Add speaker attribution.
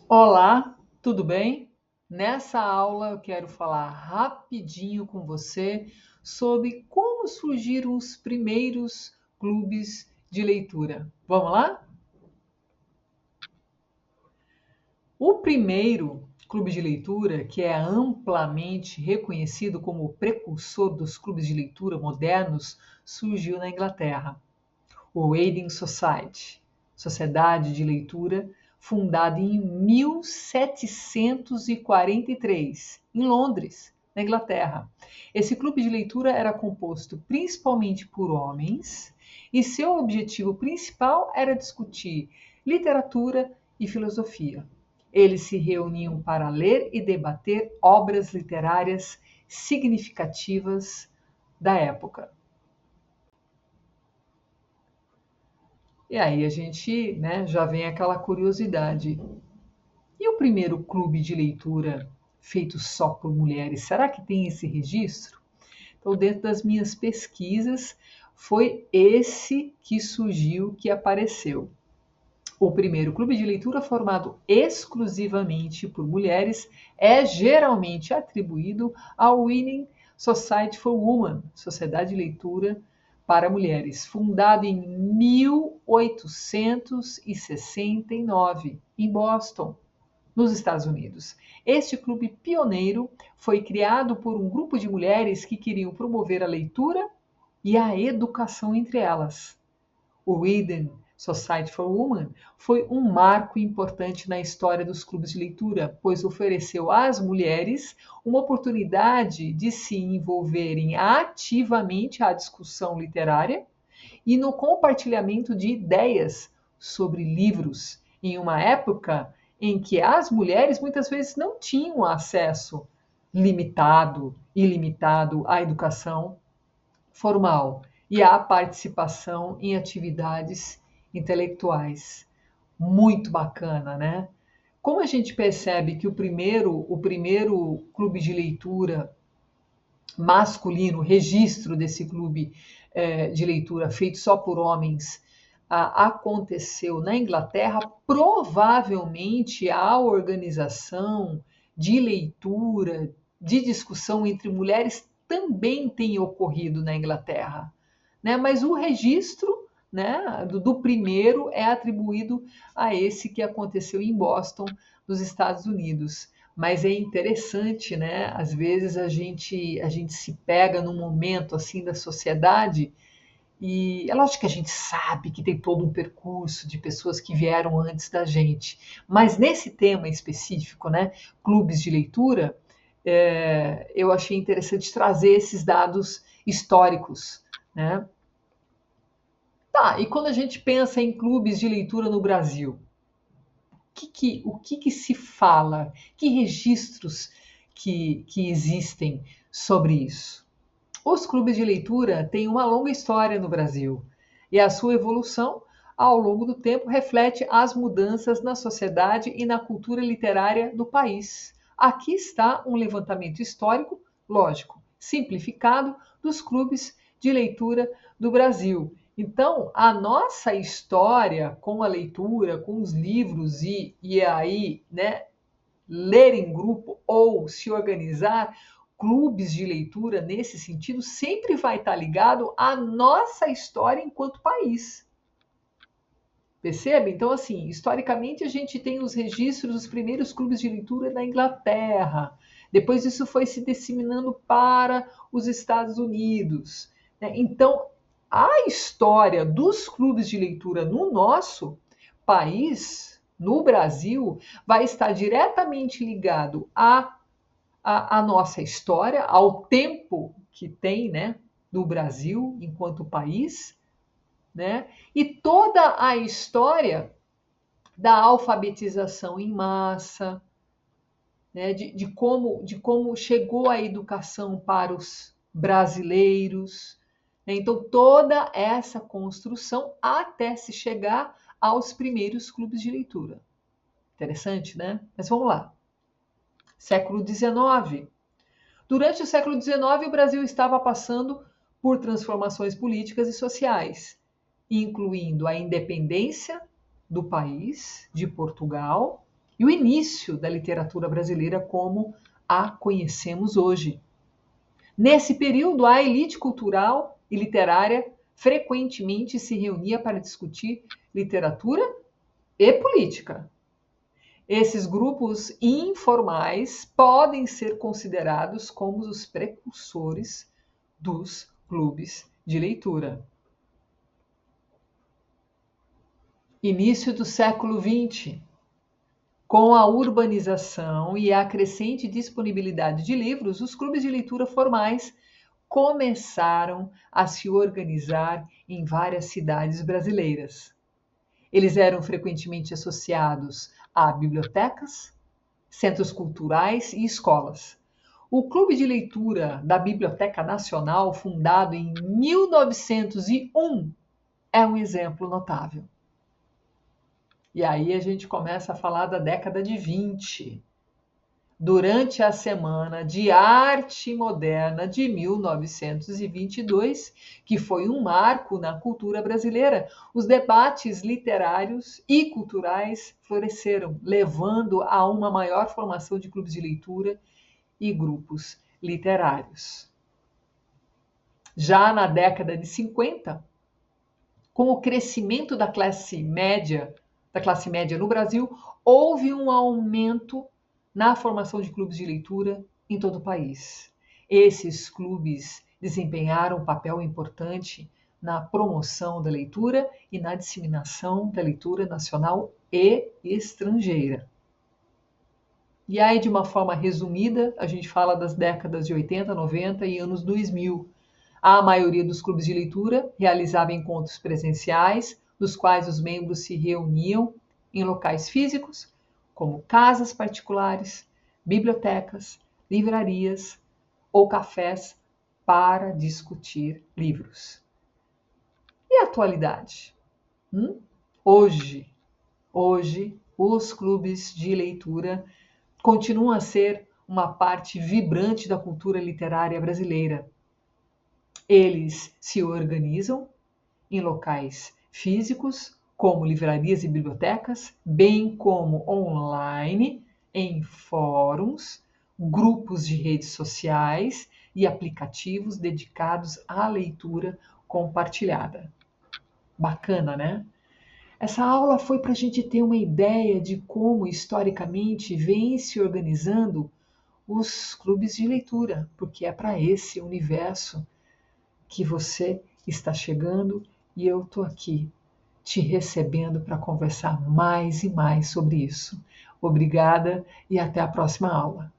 Speaker 1: Olá, tudo bem? Nessa aula eu quero falar rapidinho com você sobre como surgiram os primeiros clubes de leitura. Vamos lá? O primeiro clube de leitura, que é amplamente reconhecido como o precursor dos clubes de leitura modernos, surgiu na Inglaterra. O Reading Society, Sociedade de Leitura, fundada em 1743, em Londres, na Inglaterra. Esse clube de leitura era composto principalmente por homens e seu objetivo principal era discutir literatura e filosofia. Eles se reuniam para ler e debater obras literárias significativas da época. E aí a gente, né, já vem aquela curiosidade. E o primeiro clube de leitura feito só por mulheres, será que tem esse registro? Então, dentro das minhas pesquisas, foi esse que surgiu, que apareceu. O primeiro clube de leitura formado exclusivamente por mulheres é geralmente atribuído ao Winning Society for Women, Sociedade de Leitura para Mulheres, fundado em 1869 em Boston, nos Estados Unidos. Este clube pioneiro foi criado por um grupo de mulheres que queriam promover a leitura e a educação entre elas. O Reading Society for Women foi um marco importante na história dos clubes de leitura, pois ofereceu às mulheres uma oportunidade de se envolverem ativamente à discussão literária e no compartilhamento de ideias sobre livros, em uma época em que as mulheres muitas vezes não tinham acesso ilimitado à educação formal e à participação em atividades intelectuais. Muito bacana, né? Como a gente percebe que o primeiro clube de leitura masculino, registro desse clube de leitura feito só por homens, aconteceu na Inglaterra, provavelmente a organização de leitura, de discussão entre mulheres também tem ocorrido na Inglaterra, né? Mas o registro, né, do primeiro é atribuído a esse que aconteceu em Boston, nos Estados Unidos. Mas é interessante, né? Às vezes a gente se pega num momento assim da sociedade e é lógico que a gente sabe que tem todo um percurso de pessoas que vieram antes da gente, mas nesse tema específico, né, clubes de leitura, eu achei interessante trazer esses dados históricos, né? Tá, e quando a gente pensa em clubes de leitura no Brasil, o que se fala? Que registros que existem sobre isso? Os clubes de leitura têm uma longa história no Brasil e a sua evolução ao longo do tempo reflete as mudanças na sociedade e na cultura literária do país. Aqui está um levantamento histórico, lógico, simplificado, dos clubes de leitura do Brasil. Então, a nossa história com a leitura, com os livros e aí, né, ler em grupo ou se organizar, clubes de leitura nesse sentido, sempre vai estar ligado à nossa história enquanto país. Percebe? Então, assim, historicamente a gente tem os registros dos primeiros clubes de leitura na Inglaterra. Depois isso foi se disseminando para os Estados Unidos, né? Então, a história dos clubes de leitura no nosso país, no Brasil, vai estar diretamente ligado à nossa história, ao tempo que tem, né, do Brasil enquanto país, né? E toda a história da alfabetização em massa, né? De como chegou a educação para os brasileiros, né? Então, toda essa construção até se chegar aos primeiros clubes de leitura. Interessante, né? Mas vamos lá. Século XIX. Durante o século XIX, o Brasil estava passando por transformações políticas e sociais, incluindo a independência do país, de Portugal, e o início da literatura brasileira como a conhecemos hoje. Nesse período, a elite cultural e literária frequentemente se reunia para discutir literatura e política. Esses grupos informais podem ser considerados como os precursores dos clubes de leitura. Início do século XX. Com a urbanização e a crescente disponibilidade de livros, os clubes de leitura formais começaram a se organizar em várias cidades brasileiras. Eles eram frequentemente associados a bibliotecas, centros culturais e escolas. O Clube de Leitura da Biblioteca Nacional, fundado em 1901, é um exemplo notável. E aí a gente começa a falar da década de 20. Durante a Semana de Arte Moderna de 1922, que foi um marco na cultura brasileira, os debates literários e culturais floresceram, levando a uma maior formação de clubes de leitura e grupos literários. Já na década de 50, com o crescimento da classe média no Brasil, houve um aumento na formação de clubes de leitura em todo o país. Esses clubes desempenharam um papel importante na promoção da leitura e na disseminação da leitura nacional e estrangeira. E aí, de uma forma resumida, a gente fala das décadas de 80, 90 e anos 2000. A maioria dos clubes de leitura realizava encontros presenciais, nos quais os membros se reuniam em locais físicos, como casas particulares, bibliotecas, livrarias ou cafés, para discutir livros. E a atualidade? Hoje, os clubes de leitura continuam a ser uma parte vibrante da cultura literária brasileira. Eles se organizam em locais físicos, como livrarias e bibliotecas, bem como online, em fóruns, grupos de redes sociais e aplicativos dedicados à leitura compartilhada. Bacana, né? Essa aula foi para a gente ter uma ideia de como, historicamente, vem se organizando os clubes de leitura, porque é para esse universo que você está chegando e eu estou aqui te recebendo para conversar mais e mais sobre isso. Obrigada e até a próxima aula.